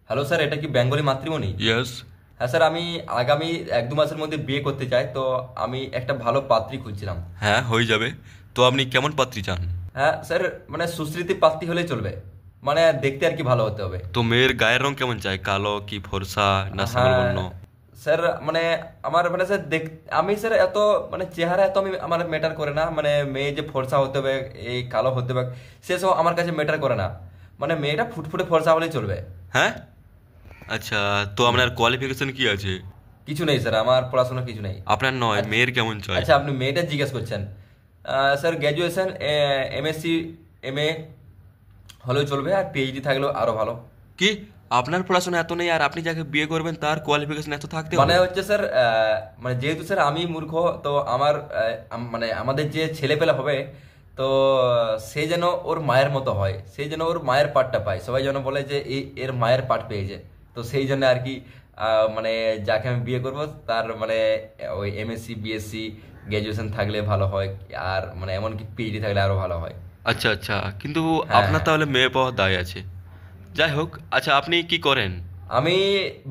Hello sir, এটা কি Bengali মাতৃমণি? Yes. হ্যাঁ স্যার, আমি আগামী 1-2 মাসের মধ্যে বিয়ে করতে চাই, তো আমি একটা ভালো পাত্রী খুঁজছিলাম। হ্যাঁ, হয়ে যাবে। তো আপনি কেমন পাত্রী চান? হ্যাঁ স্যার, মানে সুশ্রুতি পাত্রী হলেই চলবে, মানে দেখতে আর কি ভালো হতে হবে। তো মেয়ের গায়ের রং কেমন চাই? কালো কি ফর্সা না শ্যামল হ্যাঁ বর্ণ? স্যার, মানে আমার মানে স্যার আমি স্যার এত মানে চেহারা এত আমি আমার ম্যাটার করে না, মানে মেয়ে যে ফর্সা হতে হবে, এই কালো হতে হবে, সেসব আমার কাছে ম্যাটার করে না। মানে মেয়েটা ফুটফুটে ফর্সা হলেই চলবে। হ্যাঁ। আচ্ছা, তো আপনার কোয়ালিফিকেশন কি আছে? কিছু নেই স্যার, আমার পড়াশোনা কিছু নেই। আপনার নয়, আচ্ছা, মেয়ের কেমন চাই? আচ্ছা, আপনি মেয়েটা জিজ্ঞেস করছেন। স্যার গ্র্যাজুয়েশন, এমএসসি, এমএ হলেও চলবে, আর পিএইচডি থাকলেও আরো ভালো। কি? আপনার পড়াশোনা এত নেই আর আপনি যাকে বিয়ে করবেন তার কোয়ালিফিকেশন এত থাকতে মানে হবে? হচ্ছে স্যার, মানে যেহেতু স্যার আমি মূর্খ, তো আমার মানে আমাদের যে ছেলেপেলে হবে, তো সে যেন ওর মায়ের মতো হয়, সেই যেন ওর মায়ের পার্টটা পায়, সবাই যেন বলে যে এর মায়ের পার্ট পেয়েছে। তো সেই জন্য আর কি, মানে যাকে আমি বিয়ে করব তার মানে ওই এমএসসি বিএসসি গ্র্যাজুয়েশন থাকলে ভালো হয়, আর মানে এমনকি পিএইচডি থাকলে আরো ভালো হয়। আচ্ছা আচ্ছা, কিন্তু হ্যাঁ, আপনার হ্যাঁ। তাহলে মেয়ে পাওয়ার দায় আছে। যাই হোক, আচ্ছা আপনি কি করেন? আমি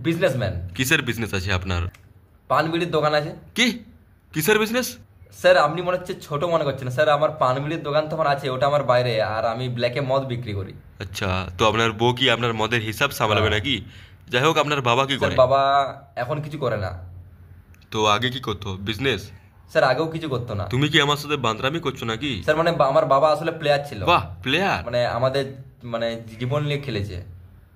বিজনেসম্যান। কিসের বিজনেস আছে আপনার? পান বিড়ির দোকান আছে। কি? কিসের বিজনেস? স্যার আপনি মনে হচ্ছে ছোট মনে করছেন, স্যার আমার পান বিড়ির দোকান তো আমার আছে, ওটা আমার বাইরে, আর আমি ব্ল্যাকে মদ বিক্রি করি। আচ্ছা, তো আপনার বউ কি আপনার মদের হিসাব সামলাবে হ্যাঁ নাকি? যাই হোক, আপনার বাবা কি স্যার, করে? বাবা এখন কিছু করে না। তো আগে কি করতো? বিজনেস? স্যার আগেও কিছু করতো না। তুমি কি আমার সাথে বান্দরামি করছো নাকি? স্যার মানে আমার বাবা আসলে প্লেয়ার ছিল, বাহ, প্লেয়ার! মানে আমাদের মানে জীবন নিয়ে খেলেছে।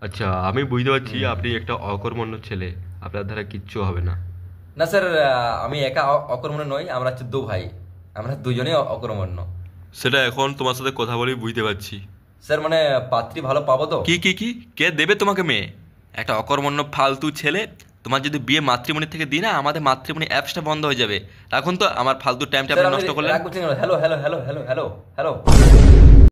আচ্ছা, আমি বুঝতে পারছি হুম। আপনি একটা অকর্মণ্য ছেলে। আপনার দ্বারা কিচ্ছু হবে না। না স্যার, আমি একা অকর্মণ্য নই, আমরা হচ্ছে দু ভাই, আমরা দুজনেই অকর্মণ্য। সেটা এখন তোমার সাথে কথা বলেই বুঝতে পারছি। স্যার মানে পাত্রী ভালো পাবো তো? কি কি কি? কে দেবে তোমাকে মেয়ে? একটা অকর্মণ্য ফালতু ছেলে। তোমার যদি বিয়ে মাতৃমণি থেকে দিই না, আমাদের মাতৃমণি অ্যাপসটা বন্ধ হয়ে যাবে। রাখুন তো, আমার ফালতু টাইমটা স্যার আপনি আপনি নষ্ট করলেন। রাগ করছেন কেন? Hello, hello, hello, hello, hello, hello.